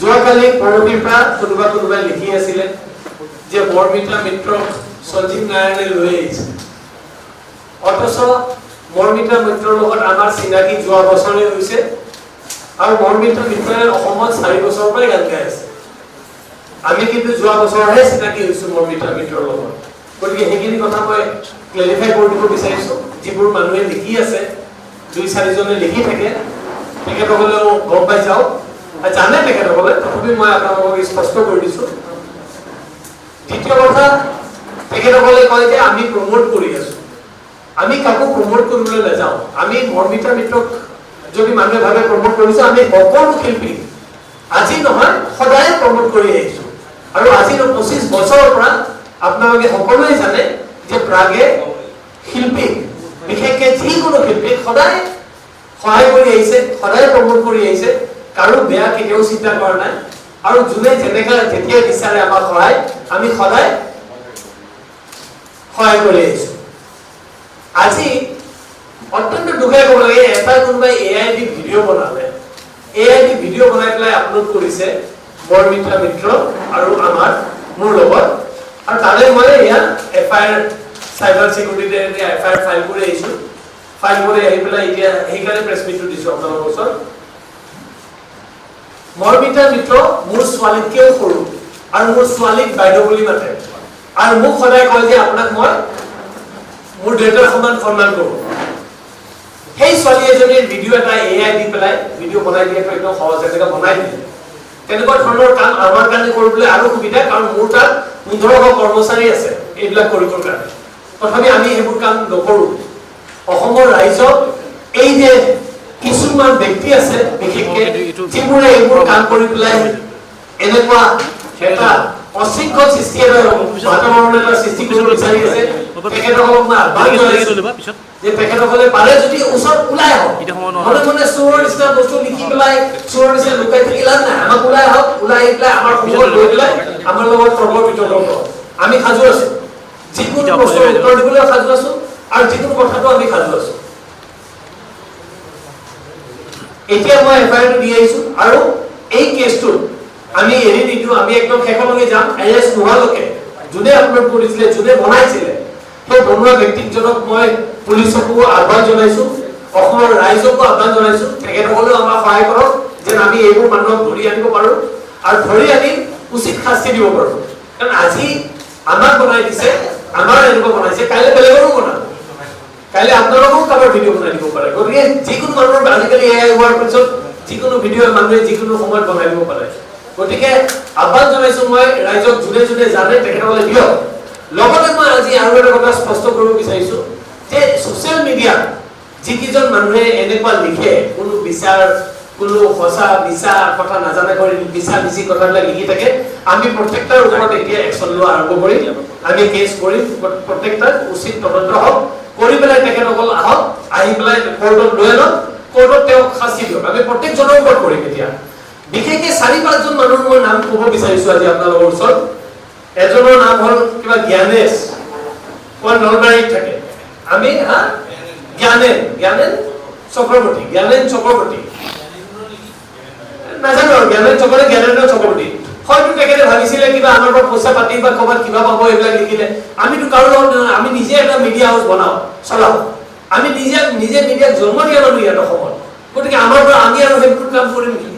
যোৱাকালি পৰহিৰ পৰা কোনোবাই লিখি আছিলে যে বৰমিতা মিত্ৰ সঞ্জীৱ নাৰায়ণে লৈ আহিছে, অথচ বৰমিতা মিত্ৰৰ লগত আমাৰ চিনাকি যোৱা বছৰে হৈছে আৰু বৰমিতা মিত্ৰই অসমত 4 বছৰৰ পৰা গান গাই আছে। আমি কিন্তু যোৱা বছৰহে চিনাকি হৈছোঁ বৰমিতা মিত্ৰৰ লগত। গতিকে সেইখিনি কথা মই ক্লেৰিফাই কৰি দিব বিচাৰিছোঁ। যিবোৰ মানুহে লিখি আছে, 2-4 জনে লিখি থাকে, তেখেতসকলেও গম পাই যাওক, জানে তেখেতসকলে, তথাপি মই আপোনালোকক স্পষ্ট কৰি দিছোঁ। দ্বিতীয় কথা, তেখেতসকলে কয় যে আমি প্ৰমোট কৰি আছোঁ। আমি কাকো প্ৰমোট কৰিবলৈ নাযাওঁ। আমি বৰমিতা মিত্ৰক যদি মানুহে ভাবে প্ৰমোট কৰিছোঁ, আমি সকলো শিল্পী আজি নহয় সদায় প্ৰমোট কৰি আহিছোঁ। আৰু আজি 25 বছৰৰ পৰা আপোনালোকে সকলোৱে জানে যে প্ৰাগে শিল্পীক, বিশেষকৈ যিকোনো শিল্পীক সদায় সহায় কৰি আহিছে, সদায় প্ৰমোট কৰি আহিছে, কাৰো বেয়া কেতিয়াও চিন্তা কৰা নাই। আৰু যোনে যেনেকা যেতিয়া বিচাৰে আমাৰ সহায়, আমি সদায় সহায় কৰি আহিছোঁ। আজি অত্যন্ত দুখেৰে ক'ব লাগে, এটা কোনোবাই AID ভিডিঅ' বনালে, AID ভিডিঅ' বনাই পেলাই আপলোড কৰিছে বৰমিতা মিত্ৰ আৰু মোৰ লগত, আৰু তালে মই এয়া FIR cyber security FIR file কৰি আহিছোঁ। ফাইল কৰি আহি পেলাই এতিয়া সেইকাৰণে প্ৰেছ মিটটো দিছোঁ আপোনালোকৰ ওচৰত। বৰমিতা মিত্ৰ মোৰ ছোৱালীতকৈও সৰু আৰু মোৰ ছোৱালীক বাইদেউ বুলি মাতে, আৰু মোক সদায় কয় যে আপোনাক মই মোৰ দেউতাৰ সমান সন্মান কৰোঁ। সেই ছোৱালী এজনীৰ ভিডিঅ' এটা AI দি পেলাই ভিডিঅ' বনাই দিয়াটো একদম সহজ, এনেকৈ বনাই দিলে। তেনেকুৱা ধৰণৰ কাম আমাৰ কাৰণে কৰিবলৈ আৰু সুবিধা, কাৰণ মোৰ তাত 1500 কৰ্মচাৰী আছে এইবিলাক কৰিবৰ কাৰণে। তথাপি আমি সেইবোৰ কাম নকৰোঁ। অসমৰ ৰাইজক এই যে কিছুমান ব্যক্তি আছে বিশেষকৈ যিবোৰে এইবোৰ কাম কৰি পেলাই এনেকুৱা এটা অশৃংখল সৃষ্টি এটা বাতাবৰণ এটা সৃষ্টি কৰিব বিচাৰি আছে, তেখেতসকলক মই আহ্বান জনাইছোঁ যে তেখেতসকলে পাৰে যদি ওচৰত ওলাই আহক। মনে মনে চোৰৰ নিচিনা বস্তু লিখি পেলাই চোৰৰ নিচিনা লুকাই থাকি লাভ নাই। আমাক ওলাই আহক, ওলাই আহি পেলাই আমাৰ সন্মুখত গৈ পেলাই আমাৰ লগত তৰ্ক বিতৰ্ক কৰক। আমি সাজু আছোঁ, যিকোনো বস্তুৰ উত্তৰ দিবলৈ সাজু আছোঁ, আৰু যিকোনো কথাটো আমি সাজু আছোঁ। এতিয়া মই FIR-টো দি আহিছোঁ, আৰু এই কেছটো আমি এৰি নিদিওঁ। আমি একদম শেষলৈকে যাম। IAS নোহোৱালৈকে যোনে আপলোড কৰিছিলে, যোনে বনাইছিলে, সেই বনোৱা ব্যক্তিজনক মই পুলিচকো আহ্বান জনাইছোঁ, অসমৰ ৰাইজকো আহ্বান জনাইছোঁ, তেখেতসকলেও আমাক সহায় কৰক যেন আমি এইবোৰ মানুহক ধৰি আনিব পাৰোঁ আৰু ধৰি আনি উচিত শাস্তি দিব পাৰোঁ। কাৰণ আজি আমাক বনাই দিছে, আমাৰ এনেকুৱা বনাইছে, কাইলৈ বেলেগৰো বনাব, কাইলৈ আপোনালোকেও কাৰোবাৰ ভিডিঅ' বনাই দিব পাৰে। গতিকে যিকোনো মানুহৰ আজিকালি AI হোৱাৰ পিছত যিকোনো ভিডিঅ' মানুহে যিকোনো সময়ত বনাই দিব পাৰে। গতিকে আহ্বান জনাইছোঁ মই ৰাইজক, যোনে যোনে জানে তেখেতসকলে দিয়ক। লগতে মই আজি আৰু এটা কথা স্পষ্ট কৰিব বিচাৰিছোঁ যে ছ'চিয়েল মিডিয়াত যিকেইজন মানুহে এনেকুৱা লিখে, কোনো বিচাৰ, কোনো সঁচা মিছা কথা নাজানে কৰি মিছা মিছি কথাবিলাক লিখি থাকে, আমি প্ৰত্যেকটাৰ ওপৰত এতিয়া একশ্যন লোৱা আৰম্ভ কৰিম। আমি কেছ কৰিম, প্ৰত্যেকটাক উচিত তদন্ত হওক, কৰি পেলাই তেখেতসকল আহক, আহি পেলাই কোৰ্টত লৈ আনক, কোৰ্টত তেওঁক শাস্তি দিয়ক। আমি প্ৰত্যেকজনৰ ওপৰত কৰিম। এতিয়া বিশেষকৈ 4-5জন মানুহৰ মই নাম ক'ব বিচাৰিছোঁ আজি আপোনালোকৰ ওচৰত। এজনৰ নাম হ'ল কিবা জ্ঞানেশ, নলবাৰীত থাকে। আমি জ্ঞানেন চক্ৰৱৰ্তী, নাজানো আৰু জ্ঞানেন জ্ঞানেন্দ্ৰ চক্ৰৱৰ্তী। হয়তো তেখেতে ভাবিছিলে কিবা আমাৰ পৰা পইচা পাতি বা ক'ৰবাত কিবা পাব, এইবিলাক লিখিলে। আমিতো কাৰো লগত, আমি নিজে এটা মিডিয়া হাউচ বনাওঁ, চলাওঁ। আমি নিজে মিডিয়াক জন্ম দিয়া মানুহ ইয়াত অসমত। গতিকে আমাৰ পৰা আমি আৰু সেইবোৰ কাম কৰিম নেকি?